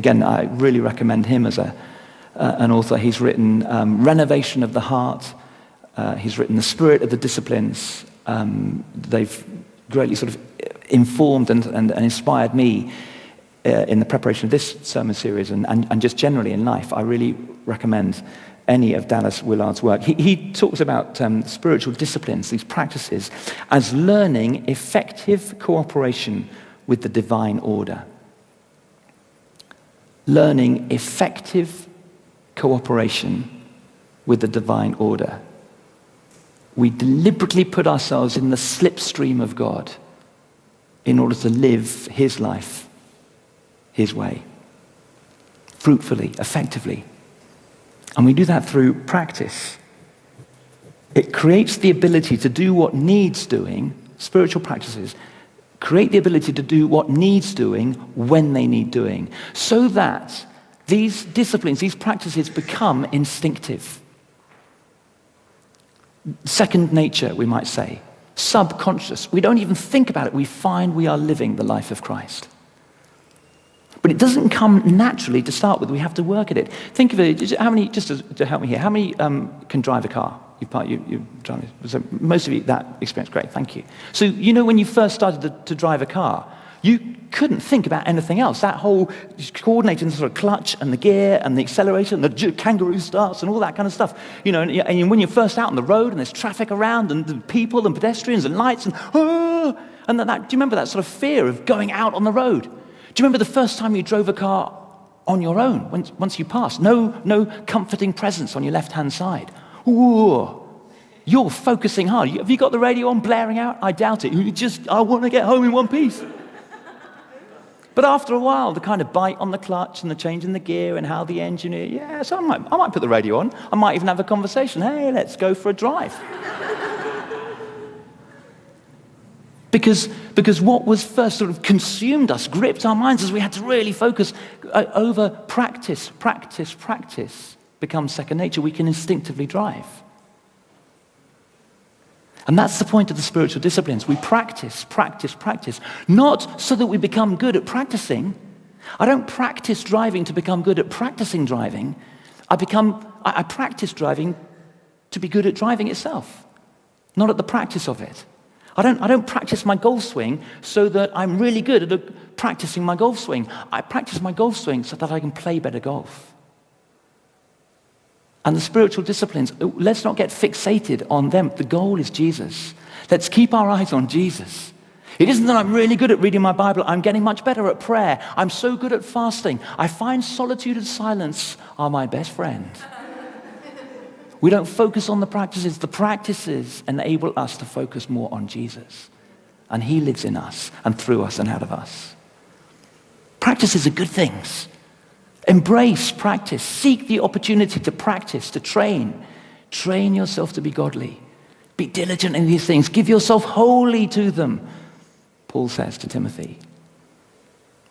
Again, I really recommend him as an author. He's written Renovation of the Heart. He's written The Spirit of the Disciplines. They've greatly sort of informed and inspired me in the preparation of this sermon series and just generally in life. I really recommend any of Dallas Willard's work. He talks about spiritual disciplines, these practices, as learning effective cooperation with the divine order. Learning effective cooperation with the divine order. We deliberately put ourselves in the slipstream of God in order to live his life, his way, fruitfully, effectively. And we do that through practice. It creates the ability to do what needs doing. Spiritual practices create the ability to do what needs doing when they need doing, so that these disciplines, these practices become instinctive. Second nature, we might say. Subconscious. We don't even think about it. We find we are living the life of Christ. But it doesn't come naturally to start with. We have to work at it. Think of it, how many, just to help me here, how many can drive a car? You drive, so most of you, that experience, great, thank you. So you know when you first started to drive a car, you couldn't think about anything else. That whole coordinating the sort of clutch and the gear and the accelerator and the kangaroo starts and all that kind of stuff. You know, and when you're first out on the road and there's traffic around and the people and pedestrians and lights and do you remember that sort of fear of going out on the road? Do you remember the first time you drove a car on your own, once you passed? No comforting presence on your left-hand side. Ooh, you're focusing hard. Have you got the radio on blaring out? I doubt it. I want to get home in one piece. But after a while, the kind of bite on the clutch and the change in the gear and how the engine is, so I might put the radio on. I might even have a conversation. Hey, let's go for a drive. Because what was first sort of consumed us, gripped our minds as we had to really focus over practice becomes second nature. We can instinctively drive. And that's the point of the spiritual disciplines. We practice, not so that we become good at practicing. I don't practice driving to become good at practicing driving. I practice driving to be good at driving itself, not at the practice of it. I don't practice my golf swing so that I'm really good at practicing my golf swing. I practice my golf swing so that I can play better golf. And the spiritual disciplines, let's not get fixated on them. The goal is Jesus. Let's keep our eyes on Jesus. It isn't that I'm really good at reading my Bible. I'm getting much better at prayer. I'm so good at fasting. I find solitude and silence are my best friend. We don't focus on the practices. The practices enable us to focus more on Jesus. And he lives in us and through us and out of us. Practices are good things. Embrace practice. Seek the opportunity to practice, to train. Train yourself to be godly. Be diligent in these things. Give yourself wholly to them, Paul says to Timothy.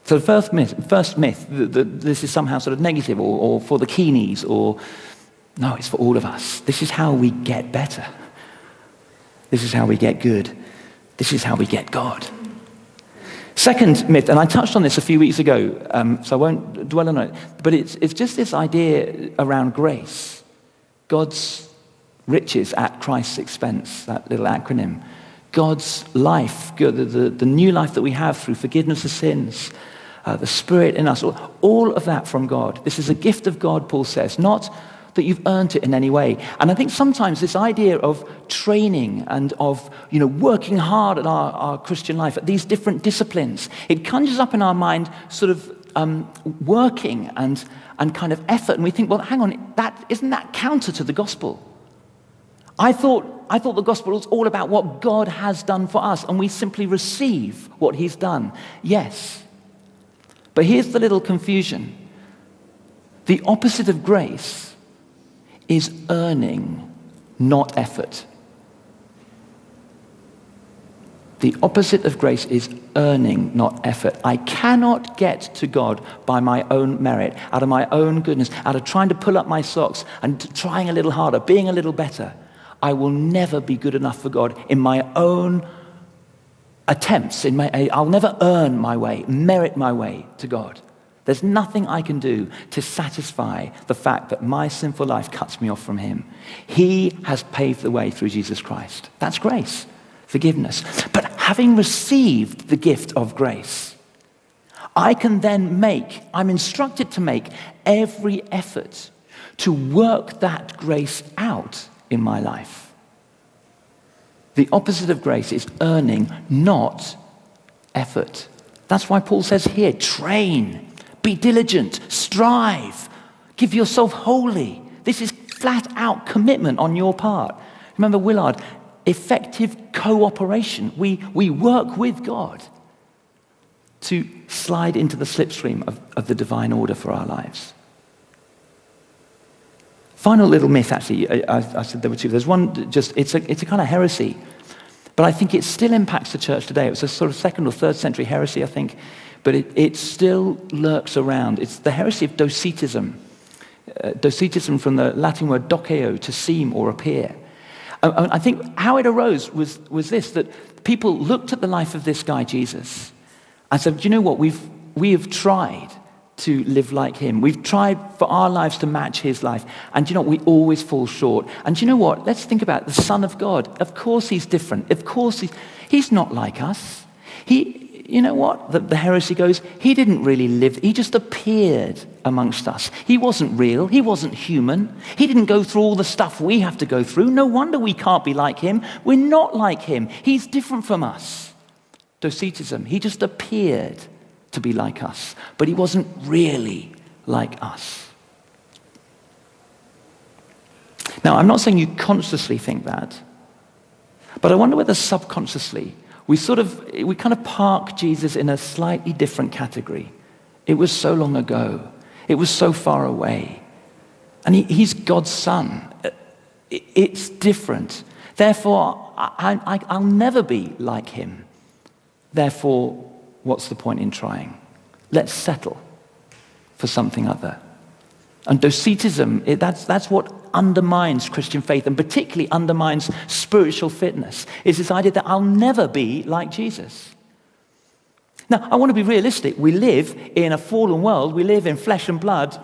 So the first myth that this is somehow sort of negative or for the keenies or... No, it's for all of us. This is how we get better. This is how we get good. This is how we get God. Second myth, and I touched on this a few weeks ago, so I won't dwell on it, but it's just this idea around grace. God's riches at Christ's expense, that little acronym. God's life, the new life that we have through forgiveness of sins, the Spirit in us, all of that from God. This is a gift of God, Paul says, not that you've earned it in any way. And I think sometimes this idea of training and of working hard at our Christian life, at these different disciplines, it conjures up in our mind sort of working and kind of effort. And we think, well, hang on, isn't that counter to the gospel? I thought the gospel was all about what God has done for us, and we simply receive what he's done. Yes. But here's the little confusion. The opposite of grace is earning, not effort. The opposite of grace is earning, not effort. I cannot get to God by my own merit, out of my own goodness, out of trying to pull up my socks and trying a little harder, being a little better. I will never be good enough for God in my own attempts. I'll never earn my way, merit my way to God. There's nothing I can do to satisfy the fact that my sinful life cuts me off from him. He has paved the way through Jesus Christ. That's grace, forgiveness. But having received the gift of grace, I can then I'm instructed to make every effort to work that grace out in my life. The opposite of grace is earning, not effort. That's why Paul says here, train. Be diligent, strive, give yourself wholly. This is flat out commitment on your part. Remember Willard, effective cooperation. We work with God to slide into the slipstream of the divine order for our lives. Final little myth, actually, I said there were two. There's one, it's a kind of heresy, but I think it still impacts the church today. It was a sort of 2nd or 3rd century heresy, I think. But it still lurks around. It's the heresy of docetism. Docetism from the Latin word doceo, to seem or appear. I think how it arose was this, that people looked at the life of this guy, Jesus, and said, do you know what, we have tried to live like him. We've tried for our lives to match his life. And do you know what, we always fall short. And do you know what, let's think about the Son of God. Of course he's different. Of course he's not like us. You know what? The heresy goes, he didn't really live. He just appeared amongst us. He wasn't real. He wasn't human. He didn't go through all the stuff we have to go through. No wonder we can't be like him. We're not like him. He's different from us. Docetism. He just appeared to be like us, but he wasn't really like us. Now, I'm not saying you consciously think that, but I wonder whether subconsciously we kind of park Jesus in a slightly different category. It was so long ago. It was so far away. And he's God's son. It's different. Therefore, I'll never be like him. Therefore, what's the point in trying? Let's settle for something other. And docetism, that's what undermines Christian faith, and particularly undermines spiritual fitness, is this idea that I'll never be like Jesus. Now, I want to be realistic. We live in a fallen world. We live in flesh and blood,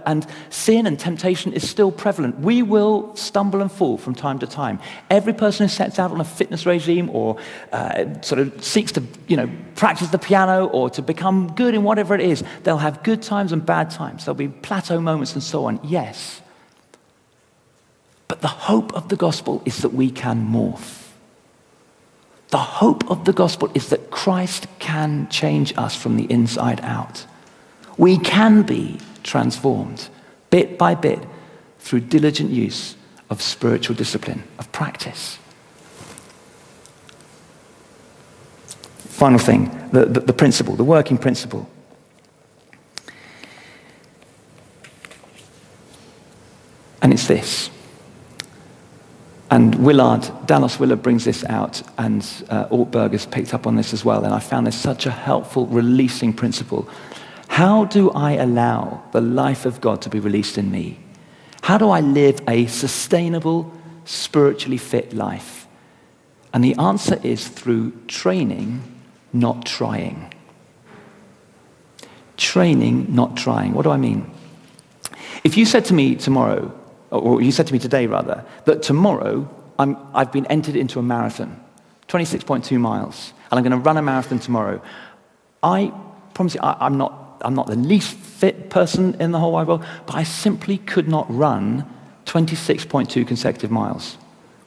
and sin and temptation is still prevalent. We will stumble and fall from time to time. Every person who sets out on a fitness regime or sort of seeks to, practice the piano or to become good in whatever it is, they'll have good times and bad times. There'll be plateau moments and so on. Yes. But the hope of the gospel is that we can morph. The hope of the gospel is that Christ can change us from the inside out. We can be transformed bit by bit through diligent use of spiritual discipline, of practice. Final thing, the principle, the working principle. And it's this. And Dallas Willard brings this out, and Ortberg has picked up on this as well, and I found this such a helpful releasing principle. How do I allow the life of God to be released in me? How do I live a sustainable, spiritually fit life? And the answer is through training, not trying. Training, not trying. What do I mean? If you said to me tomorrow, or you said to me today rather, that tomorrow I've been entered into a marathon, 26.2 miles, and I'm going to run a marathon tomorrow. I promise you, I'm not the least fit person in the whole wide world, but I simply could not run 26.2 consecutive miles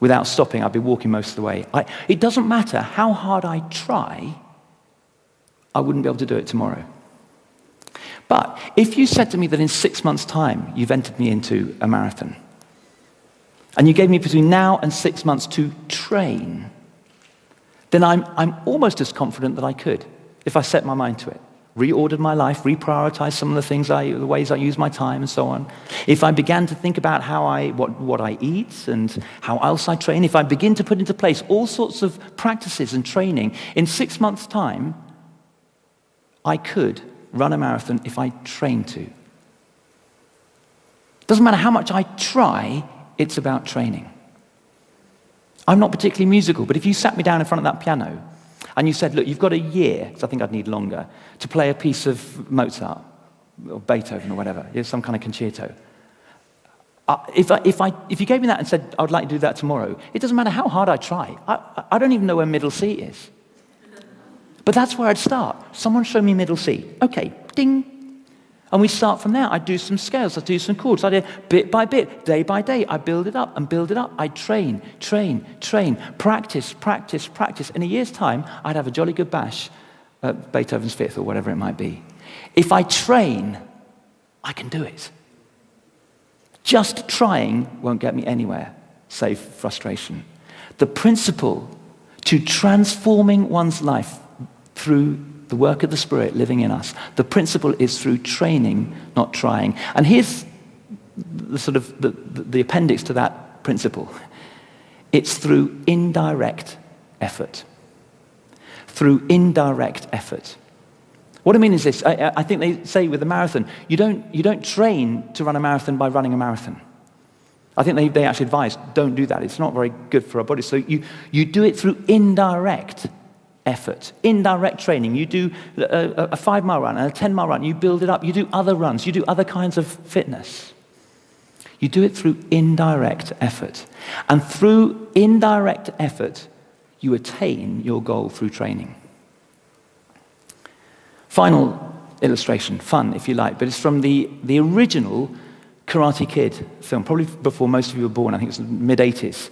without stopping. I'd be walking most of the way. It doesn't matter how hard I try, I wouldn't be able to do it tomorrow. But if you said to me that in 6 months' time you've entered me into a marathon, and you gave me between now and 6 months to train, then I'm almost as confident that I could, if I set my mind to it. Reordered my life, reprioritized some of the things, the ways I use my time and so on. If I began to think about what I eat and how else I train, if I begin to put into place all sorts of practices and training, in 6 months' time, I could run a marathon if I train to. Doesn't matter how much I try, it's about training. I'm not particularly musical, but if you sat me down in front of that piano and you said, look, you've got a year, because I think I'd need longer, to play a piece of Mozart, or Beethoven or whatever, some kind of concerto. If you gave me that and said, I would like to do that tomorrow, it doesn't matter how hard I try. I don't even know where middle C is. But that's where I'd start. Someone show me middle C. Okay, ding. And we start from there. I do some scales, I do some chords. I do bit by bit, day by day. I build it up and build it up. I train, practice. In a year's time, I'd have a jolly good bash at Beethoven's Fifth or whatever it might be. If I train, I can do it. Just trying won't get me anywhere, save frustration. The principle to transforming one's life through the work of the Spirit living in us, the principle is through training, not trying. And here's the sort of the appendix to that principle. It's through indirect effort. Through indirect effort. What I mean is this, I think they say with a marathon, you don't train to run a marathon by running a marathon. I think they actually advise, don't do that. It's not very good for our bodies. So you do it through indirect effort, indirect training. You do a 5-mile run and a 10-mile run. You build it up. You do other runs. You do other kinds of fitness. You do it through indirect effort. And through indirect effort, you attain your goal through training. Final illustration, fun if you like, but it's from the original Karate Kid film, probably before most of you were born. I think it was the mid-80s.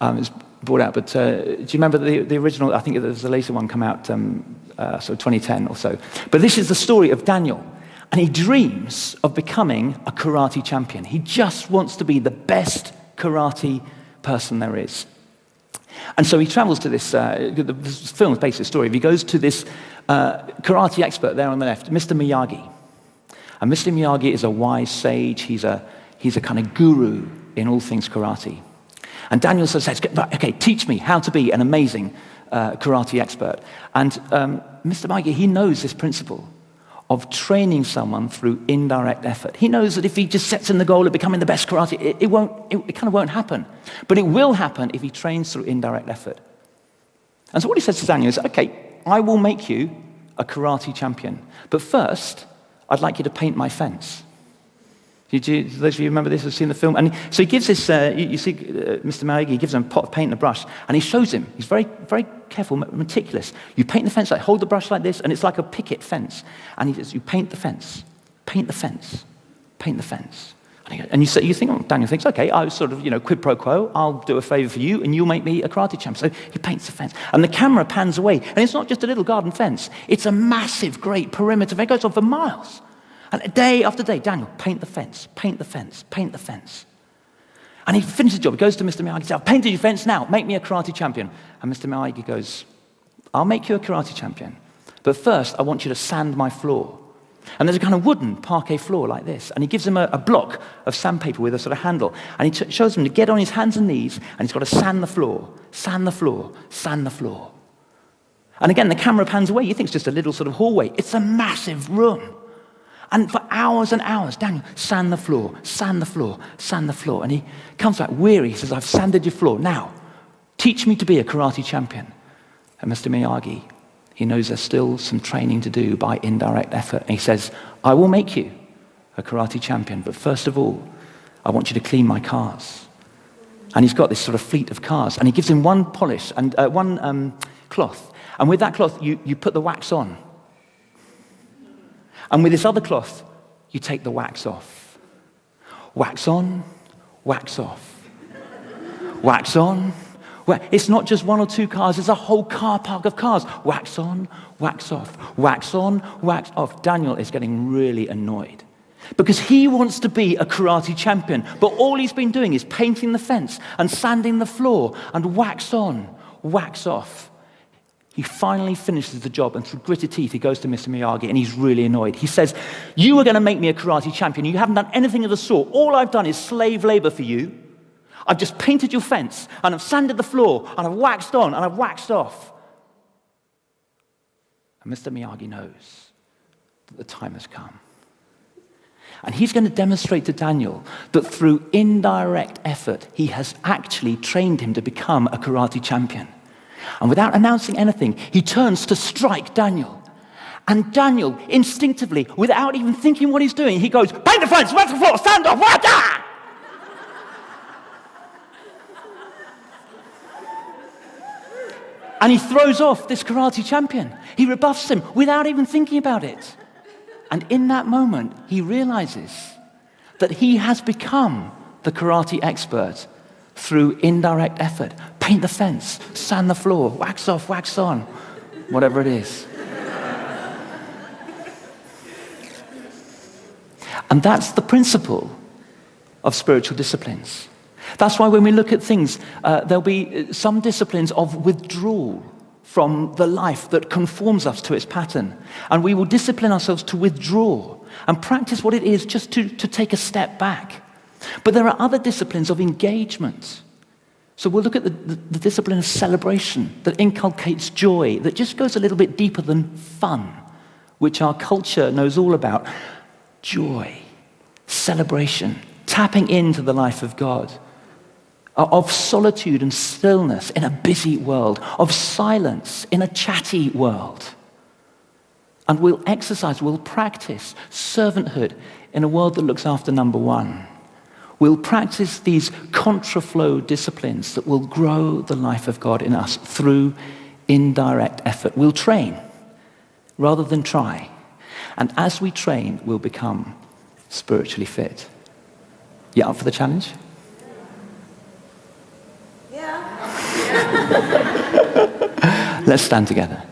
It was brought out, but do you remember the original? I think there's a later one come out, sort of 2010 or so. But this is the story of Daniel, and he dreams of becoming a karate champion. He just wants to be the best karate person there is. And so he travels to this film is basically a story. He goes to this karate expert there on the left, Mr. Miyagi. And Mr. Miyagi is a wise sage. He's a kind of guru in all things karate. And Daniel says, okay, teach me how to be an amazing karate expert. And Mr. Miyagi, he knows this principle of training someone through indirect effort. He knows that if he just sets in the goal of becoming the best karate, it kind of won't happen. But it will happen if he trains through indirect effort. And so what he says to Daniel is, okay, I will make you a karate champion. But first, I'd like you to paint my fence. Those of you who remember this have seen the film. And so he gives this, you see Mr. Miyagi, he gives him a pot of paint and a brush, and he shows him. He's very, very careful, meticulous. You paint the fence, hold the brush like this, and it's like a picket fence. And he says, you paint the fence, paint the fence, paint the fence. And you think, oh, Daniel thinks, okay, I was sort of, quid pro quo, I'll do a favor for you, and you'll make me a karate champ. So he paints the fence. And the camera pans away, and it's not just a little garden fence. It's a massive, great perimeter. It goes on for miles. And day after day, Daniel, paint the fence, paint the fence, paint the fence. And he finishes the job. He goes to Mr. Miyagi and says, I've painted your fence now, make me a karate champion. And Mr. Miyagi goes, I'll make you a karate champion, but first I want you to sand my floor. And there's a kind of wooden parquet floor like this. And he gives him a block of sandpaper with a sort of handle. And he shows him to get on his hands and knees, and he's got to sand the floor, sand the floor, sand the floor. And again, the camera pans away. You think it's just a little sort of hallway. It's a massive room. And for hours and hours, Daniel, sand the floor, sand the floor, sand the floor. And he comes back weary. He says, I've sanded your floor. Now, teach me to be a karate champion. And Mr. Miyagi, he knows there's still some training to do by indirect effort. And he says, I will make you a karate champion. But first of all, I want you to clean my cars. And he's got this sort of fleet of cars. And he gives him one polish and one cloth. And with that cloth, you put the wax on. And with this other cloth, you take the wax off. Wax on, wax off. Wax on. It's not just one or two cars, it's a whole car park of cars. Wax on, wax off. Wax on, wax off. Daniel is getting really annoyed because he wants to be a karate champion, but all he's been doing is painting the fence and sanding the floor and wax on, wax off. He finally finishes the job, and through gritted teeth, he goes to Mr. Miyagi, and he's really annoyed. He says, you were going to make me a karate champion. You haven't done anything of the sort. All I've done is slave labor for you. I've just painted your fence, and I've sanded the floor, and I've waxed on, and I've waxed off. And Mr. Miyagi knows that the time has come. And he's going to demonstrate to Daniel that through indirect effort, he has actually trained him to become a karate champion. And without announcing anything, he turns to strike Daniel. And Daniel, instinctively, without even thinking what he's doing, he goes, paint the fence, where's the floor, stand up, water! And he throws off this karate champion. He rebuffs him without even thinking about it. And in that moment, he realizes that he has become the karate expert through indirect effort. Paint the fence, sand the floor, wax off, wax on, whatever it is. And that's the principle of spiritual disciplines. That's why when we look at things, there'll be some disciplines of withdrawal from the life that conforms us to its pattern. And we will discipline ourselves to withdraw and practice what it is just to take a step back. But there are other disciplines of engagement. So we'll look at the discipline of celebration that inculcates joy, that just goes a little bit deeper than fun, which our culture knows all about. Joy, celebration, tapping into the life of God, of solitude and stillness in a busy world, of silence in a chatty world. And we'll practice servanthood in a world that looks after number one. We'll practice these contraflow disciplines that will grow the life of God in us through indirect effort. We'll train rather than try. And as we train, we'll become spiritually fit. You up for the challenge? Yeah. Let's stand together.